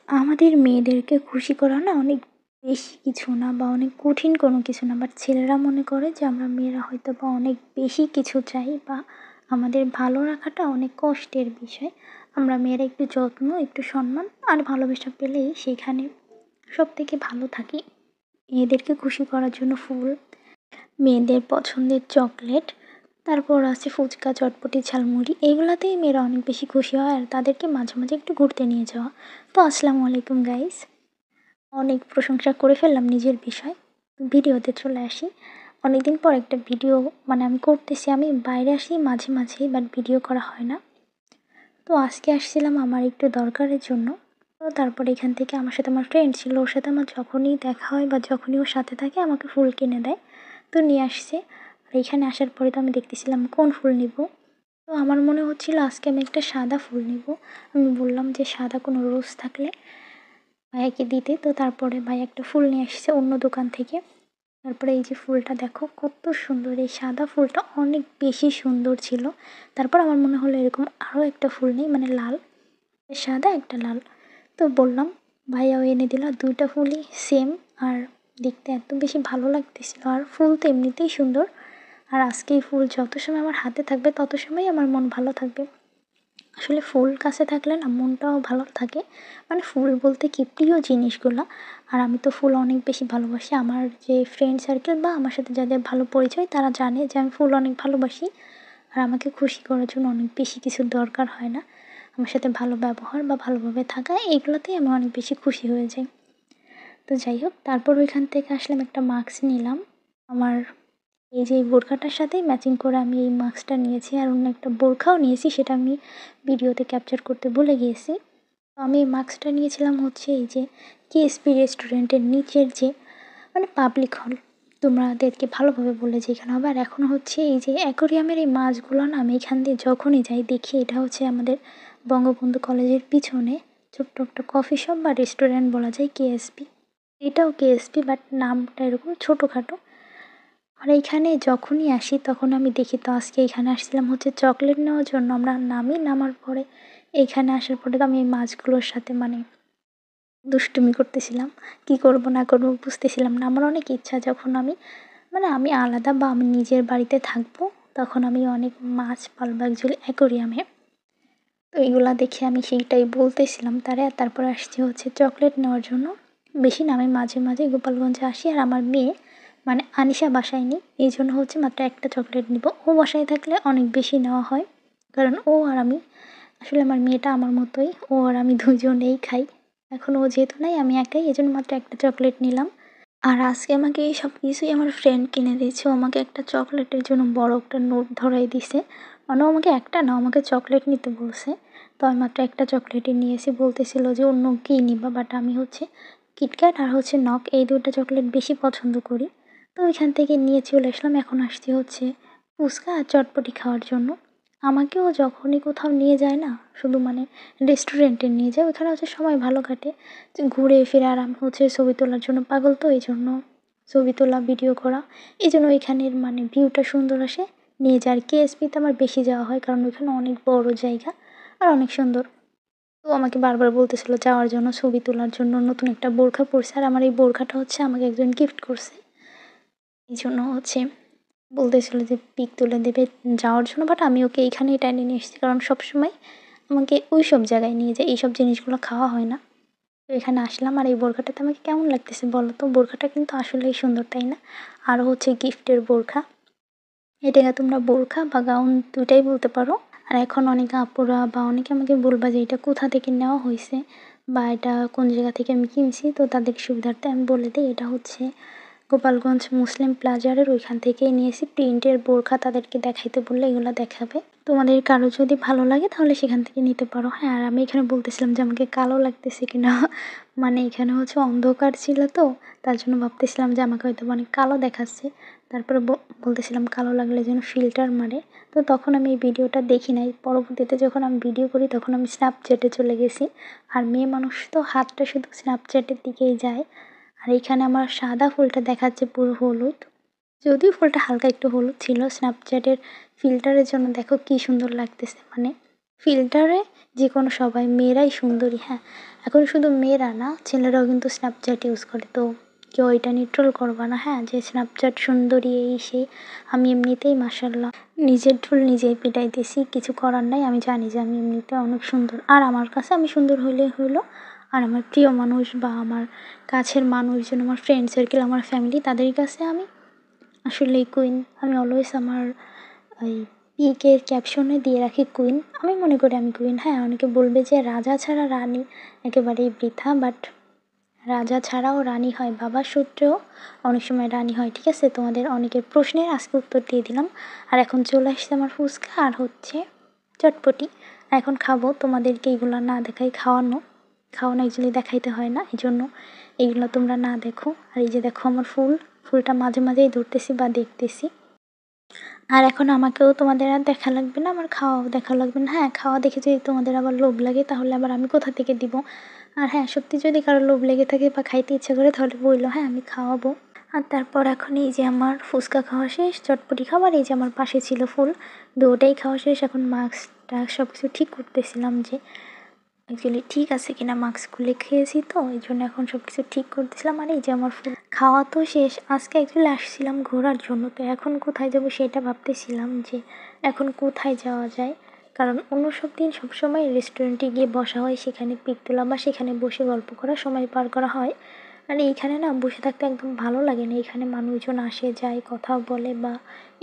আমাদের মেয়েদেরকে খুশি করা না অনেক বেশি কিছু না বা অনেক কঠিন কোনো কিছু না। বাট ছেলেরা মনে করে যে আমরা মেয়েরা হয়তো বা অনেক বেশি কিছু চাই বা আমাদের ভালো রাখাটা অনেক কষ্টের বিষয়। আমরা মেয়েরা একটু যত্ন, একটু সম্মান আর ভালোবাসা পেলেই সেখানে সবথেকে ভালো থাকি। মেয়েদেরকে খুশি করার জন্য ফুল, মেয়েদের পছন্দের চকলেট, তারপর আছে ফুচকা, চটপটি, ঝালমুড়ি এগুলাতেই মেয়েরা অনেক বেশি খুশি হয় আর তাদেরকে মাঝে, মাঝে একটু ঘুরতে নিয়ে যাওয়া। তো আসসালামু আলাইকুম গাইস। অনেক প্রশংসা করে ফেললাম নিজের বিষয়। ভিডিওতে চলে আসি। অনেকদিন পর একটা ভিডিও আমি করতেছি। আমি বাইরে আসি মাঝে, মাঝেই বাট ভিডিও করা হয় না। তো আজকে আসছিলাম আমার একটু দরকারের জন্য। তো তারপরে এখান থেকে আমার সাথে আমার ফ্রেন্ড ছিল। ওর সাথে আমার যখনই দেখা হয় বা যখনই ওর সাথে থাকে আমাকে ফুল কিনে দেয়। তো নিয়ে আসছে। আর এখানে আসার পরে তো আমি দেখতেছিলাম কোন ফুল নিবো। তো আমার মনে হচ্ছিল আজকে আমি একটা সাদা ফুল নিবো। আমি বললাম যে সাদা কোনো রোজ থাকলে ভাইয়াকে দিতে। তো তারপরে ভাই একটা ফুল নিয়ে আসছে অন্য দোকান থেকে। তারপরে এই যে ফুলটা দেখো কত সুন্দর, এই সাদা ফুলটা অনেক বেশি সুন্দর ছিল। তারপর আমার মনে হলো এরকম আরও একটা ফুল নেই, লাল, সাদা একটা লাল। তো বললাম, ভাইয়াও এনে দিল। ২টা ফুলই সেম আর দেখতে এত বেশি ভালো লাগতেছিল। আর ফুল তো এমনিতেই সুন্দর। আর আজকে এই ফুল যত সময় আমার হাতে থাকবে তত সময়ই আমার মন ভালো থাকবে। আসলে ফুল কাছে থাকলে না মনটাও ভালো থাকে। ফুল বলতে কি প্রিয় জিনিসগুলা। আর আমি তো ফুল অনেক বেশি ভালোবাসি। আমার যে ফ্রেন্ড সার্কেল বা আমার সাথে যাদের ভালো পরিচয় তারা জানে যে আমি ফুল অনেক ভালোবাসি। আর আমাকে খুশি করার জন্য অনেক বেশি কিছুর দরকার হয় না। আমার সাথে ভালো ব্যবহার বা ভালোভাবে থাকা এগুলোতেই আমি অনেক বেশি খুশি হয়ে যাই। তো যাই হোক, তারপর ওইখান থেকে আসলাম, একটা মাস্ক নিলাম। আমার এই যে এই বোরখাটার সাথেই ম্যাচিং করে আমি এই মাস্কটা নিয়েছি। আর অন্য একটা বোরখাও নিয়েছি, সেটা আমি ভিডিওতে ক্যাপচার করতে ভুলে গিয়েছি। তো আমি এই মাস্কটা নিয়েছিলাম হচ্ছে এই যে কেএসপি রেস্টুরেন্টের নিচের যে পাবলিক হল, তোমাদেরকে ভালোভাবে বলে যে এখানে হবে। আর এখন হচ্ছে এই যে অ্যাকোরিয়ামের এই মাছগুলো না আমি এখান দিয়ে যখনই যাই দেখি। এটা হচ্ছে আমাদের বঙ্গবন্ধু কলেজের পিছনে ছোট্ট একটা কফি শপ বা রেস্টুরেন্ট বলা যায়, কেএসপি। এটাও কেএসপি বাট নামটা এরকম ছোটোখাটো। আর এইখানে যখনই আসি তখন আমি দেখি। তো আজকে এখানে আসছিলাম হচ্ছে চকলেট নেওয়ার জন্য। আমরা নামার পরে এইখানে আসার পরে তো আমি এই মাছগুলোর সাথে দুষ্টুমি করতেছিলাম। কি করব না করব বুঝতেছিলাম না। আমার অনেক ইচ্ছা যখন আমি আলাদা বা আমি নিজের বাড়িতে থাকবো তখন আমি অনেক মাছ পালবো অ্যাকচুয়ালি অ্যাকোরিয়ামে। তো এগুলা দেখে আমি সেইটাই বলতেছিলাম তারে। আর তারপরে আসছি হচ্ছে চকলেট নেওয়ার জন্য। বেশি না, আমি মাঝে, মাঝে গোপালগঞ্জে আসি। আর আমার মেয়ে আনিশা বাসায় নেই। এইজন্য হচ্ছে মাত্র একটা চকলেট নিবো। ও বাসায় থাকলে অনেক বেশি নেওয়া হয়। কারণ ও আর আমি, আসলে আমার মেয়েটা আমার মতোই। ও আর আমি দুজনেই খাই। এখন ও যেহেতু নাই আমি একাই, এজন্য মাত্র একটা চকলেট নিলাম। আর আজকে আমাকে এই সব কিছুই আমার ফ্রেন্ড কিনে দিয়েছে। ও আমাকে একটা চকলেটের জন্য বড় একটা নোট ধরাই দিছে। ও আমাকে একটা না, আমাকে চকলেট নিতে বলছে। তো আমি মাত্র একটা চকলেটই নিয়েছি। বলতেছিল যে অন্য কী নিবা, বাট আমি হচ্ছে কিটক্যাট আর হচ্ছে নক এই 2টা চকলেট বেশি পছন্দ করি। তো ওইখান থেকে নিয়ে চলে আসলাম। এখন আসছি হচ্ছে ফুচকা আর চটপটি খাওয়ার জন্য। আমাকেও যখনই কোথাও নিয়ে যায় না, শুধু রেস্টুরেন্টে নিয়ে যায়, ওইখানে হচ্ছে সময় ভালো কাটে। যে ঘুরে ফিরে। আর আমি হচ্ছে ছবি তোলার জন্য পাগল, তো এই জন্য ছবি তোলা, ভিডিও করা, এই জন্য ওইখানের ভিউটা সুন্দর আসে, নিয়ে যায়। আর কেএসপিতে আমার বেশি যাওয়া হয় কারণ ওইখানে অনেক বড় জায়গা আর অনেক সুন্দর। তো আমাকে বারবার বলতেছিল যাওয়ার জন্য, ছবি তোলার জন্য। নতুন একটা বোরখা পরছে আর আমার এই বোরখাটা হচ্ছে আমাকে একজন গিফট করছে। এই জন্য হচ্ছে বলতেছিল যে পিক তুলে দেবে যাওয়ার জন্য। বাট আমি ওকে এইখানেই টেনে নিয়ে এসেছি কারণ সবসময় আমাকে ওই সব জায়গায় নিয়ে যায়, এইসব জিনিসগুলো খাওয়া হয় না। তো এখানে আসলাম। আর এই বোরখাটাতে আমাকে কেমন লাগতেছে বলো তো? বোরখাটা কিন্তু আসলেই সুন্দর, তাই না? আরও হচ্ছে গিফটের বোরখা। এটাকে তোমরা বোরখা বা গাউন 2টাই বলতে পারো। আর এখন অনেক আপুরা বা অনেকে আমাকে বলবা যে এটা কোথা থেকে নেওয়া হয়েছে বা এটা কোন জায়গা থেকে আমি কিনছি। তো তাদের সুবিধার্থে আমি বলে দিই, এটা হচ্ছে গোপালগঞ্জ মুসলিম প্লাজারের ওইখান থেকেই নিয়েছি। প্রিন্টের বোরখা তাদেরকে দেখাইতে বললে এগুলো দেখাবে। তোমাদের কারো যদি ভালো লাগে তাহলে সেখান থেকে নিতে পারো। হ্যাঁ, আর আমি এখানে বলতেছিলাম যে আমাকে কালো লাগতেছে কিনা। এখানে হচ্ছে অন্ধকার ছিল, তো তার জন্য ভাবতেছিলাম যে আমাকে হয়তো অনেক কালো দেখাচ্ছে। তারপরে বলতেছিলাম কালো লাগলে যেন ফিল্টার মারে। তো তখন আমি এই ভিডিওটা দেখি নাই। পরবর্তীতে যখন আমি ভিডিও করি তখন আমি স্ন্যাপচ্যাটে চলে গেছি। আর মেয়ে মানুষ তো হাতটা শুধু স্ন্যাপচ্যাটের দিকেই যায়। আর এখানে আমার সাদা ফুলটা দেখাচ্ছে পুরো হলুদ। যদিও ফুলটা হালকা একটু হলুদ ছিল, স্ন্যাপচ্যাটের ফিল্টারের জন্য দেখো কী সুন্দর লাগতেছে। ফিল্টারে যে কোনো সবাই মেয়েরাই সুন্দরী, হ্যাঁ। এখন শুধু মেয়েরা না, ছেলেরাও কিন্তু স্ন্যাপচ্যাট ইউজ করে। তো কেউ এটা নিয়ে ট্রোল করবা না, হ্যাঁ, যে স্ন্যাপচ্যাট সুন্দরী এই সেই। আমি এমনিতেই মাশাআল্লাহ নিজের ঢোল নিজেই পিটাইতেছি, কিছু করার নাই। আমি জানি যে আমি এমনিতে অনেক সুন্দর। আর আমার কাছে আমি সুন্দর হইলেই হইলো। আর আমার প্রিয় মানুষ বা আমার কাছের মানুষজন, আমার ফ্রেন্ড সার্কেল, আমার ফ্যামিলি, তাদের কাছে আমি আসলেই কুইন। আমি অলওয়েজ আমার ওই পিকের ক্যাপশনে দিয়ে রাখি কুইন। আমি মনে করি আমি কুইন। হ্যাঁ, অনেকে বলবে যে রাজা ছাড়া রানী একেবারেই বৃথা, বাট রাজা ছাড়াও রানী হয়, বাবার সূত্রেও অনেক সময় রানী হয়। ঠিক আছে, তোমাদের অনেকের প্রশ্নের আজকে উত্তর দিয়ে দিলাম। আর এখন চলে আসছে আমার ফুচকা আর হচ্ছে চটপটি। এখন খাবো, তোমাদেরকে এইগুলো না দেখাই খাওয়ানো অ্যাকচুয়ালি দেখাইতে হয় না, এই জন্য এইগুলো তোমরা না দেখো। আর এই যে দেখো আমার ফুলটা মাঝে মাঝেই ধরতেছি বা দেখতেছি। আর এখন আমাকেও তোমাদের আর দেখা লাগবে না, আমার খাওয়াও দেখা লাগবে না। হ্যাঁ, খাওয়া দেখে যদি তোমাদের আবার লোভ লাগে তাহলে আবার আমি কোথা থেকে দিব। আর হ্যাঁ, সত্যি যদি কারো লোভ লেগে থাকে বা খাইতে ইচ্ছা করে তাহলে বললো, হ্যাঁ আমি খাওয়াবো। আর তারপর এখন এই যে আমার ফুচকা খাওয়া শেষ, চটপটি খাবার, এই যে আমার পাশে ছিল ফুল, দুটোই খাওয়া শেষ। এখন মাস্কটা সব কিছু ঠিক করতেছিলাম যে অ্যাকচুয়ালি ঠিক আছে কিনা, মাস্ক খুলে খেয়েছি তো এই জন্য এখন সব কিছু ঠিক করতেছিলাম। আর এই যে আমার ফুল খাওয়া তো শেষ। আজকে অ্যাকচুয়ালি আসছিলাম ঘোরার জন্য, তো এখন কোথায় যাবো সেটা ভাবতেছিলাম যে এখন কোথায় যাওয়া যায়। কারণ অন্য সব দিন সবসময় রেস্টুরেন্টে গিয়ে বসা হয়, সেখানে পিক তোলা বা সেখানে বসে গল্প করা, সময় পার করা হয়। আর এইখানে না বসে থাকতে একদম ভালো লাগে না। এখানে মানুষজন আসে যায়, কথা বলে বা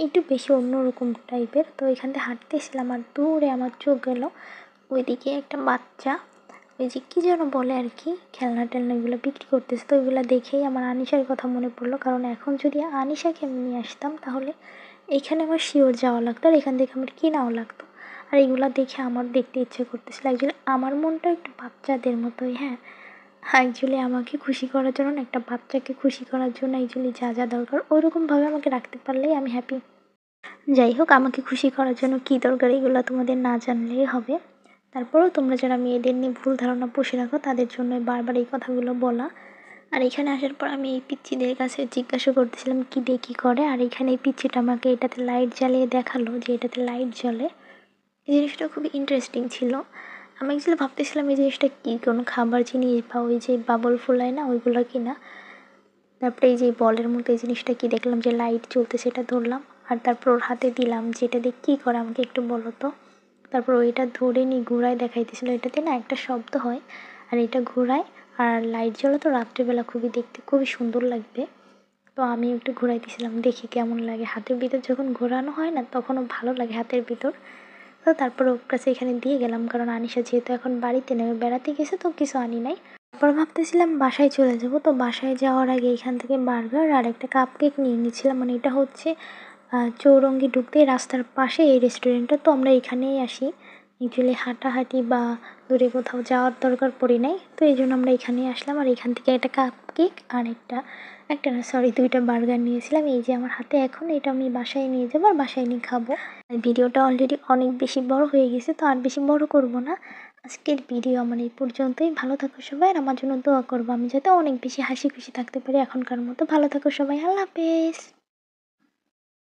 একটু বেশি অন্যরকম টাইপের। তো এখান থেকে হাঁটতেছিলাম আর দূরে আমার চোখ গেল ওইদিকে একটা বাচ্চা, ওই যে কী যেন বলে আর কি, খেলনা টেলনা এগুলো বিক্রি করতেছে। তো ওইগুলো দেখেই আমার আনিশার কথা মনে পড়লো। কারণ এখন যদি আনিশাকে আমি নিয়ে আসতাম তাহলে এখানে আমার শিওর যাওয়া লাগতো আর এখান থেকে আমার কেনাও লাগতো। আর এগুলো দেখে আমার দেখতে ইচ্ছে করতেছিল। অ্যাকচুয়ালি আমার মনটা একটু বাচ্চাদের মতোই, হ্যাঁ। অ্যাকচুয়ালি আমাকে খুশি করার জন্য না, একটা বাচ্চাকে খুশি করার জন্য অ্যাকচুয়ালি যা যা দরকার ওইরকমভাবে আমাকে রাখতে পারলেই আমি হ্যাপি। যাই হোক, আমাকে খুশি করার জন্য কী দরকার এগুলো তোমাদের না জানলেই হবে। তারপরেও তোমরা যারা মেয়েদের নিয়ে ভুল ধারণা পুষে রাখো তাদের জন্য বারবার এই কথাগুলো বলা। আর এখানে আসার পর আমি এই পিচ্চিদের কাছে জিজ্ঞাসা করতেছিলাম কী দিয়ে কী করে। আর এখানে এই পিচ্চিটা আমাকে এটাতে লাইট জ্বালিয়ে দেখালো যে এটাতে লাইট জ্বলে। এই জিনিসটা খুবই ইন্টারেস্টিং ছিল। আমি অ্যাকচুয়ালি ভাবতেছিলাম এই জিনিসটা কী, কোনো খাবার জিনিস বা ওই যে বাবল ফুলায় না ওইগুলো কি না। তারপরে এই যে বলের মতো এই জিনিসটা কি, দেখলাম যে লাইট জ্বলতে, সেটা ধরলাম। আর তারপর ওর হাতে দিলাম যে এটা দিয়ে কী করে আমাকে একটু বলো তো। তারপর ওইটা ধরে নিয়ে ঘোরায় দেখাইতেছিল, এটাতে না একটা শব্দ হয় আর এটা ঘোরায় আর লাইট জ্বলে, তো রাত্রেবেলা খুবই দেখতে খুবই সুন্দর লাগবে। তো আমি একটু ঘোরাইতেছিলাম, দেখি কেমন লাগে। হাতের ভিতর যখন ঘোরানো হয় না তখনও ভালো লাগে হাতের ভিতর। তো তারপর ওর কাছে এখানে দিয়ে গেলাম, কারণ আনিশা যেহেতু এখন বাড়িতে নেই, বেড়াতে গেছে, তো কিছু আনি নাই। তারপর ভাবতেছিলাম বাসায় চলে যাব। তো বাসায় যাওয়ার আগে এখান থেকে বার্গার আর একটা কাপ কেক নিয়ে নিয়েছিলাম। মানে এটা হচ্ছে চৌরঙ্গি ঢুকতেই রাস্তার পাশে এই রেস্টুরেন্টটা। তো আমরা এখানেই আসি, অ্যাকচুয়ালি হাঁটাহাঁটি বা দূরে কোথাও যাওয়ার দরকার পড়ে নাই। তো এই জন্য আমরা এখানেই আসলাম। আর এখান থেকে একটা কাপ কেক আর একটা না সরি দুইটা বার্গার নিয়েছিলাম। এই যে আমার হাতে এখন, এটা আমি বাসায় নিয়ে যাবো আর বাসায় নিয়ে খাবো। আর ভিডিওটা অলরেডি অনেক বেশি বড় হয়ে গেছে, তো আর বেশি বড় করব না। আজকের ভিডিও আমার এই পর্যন্তই। ভালো থাকো সবাই আর আমার জন্য দোয়া করবো আমি যাতে অনেক বেশি হাসি খুশি থাকতে পারি এখনকার মতো। ভালো থাকো সবাই, আল্লাহ হাফেজ।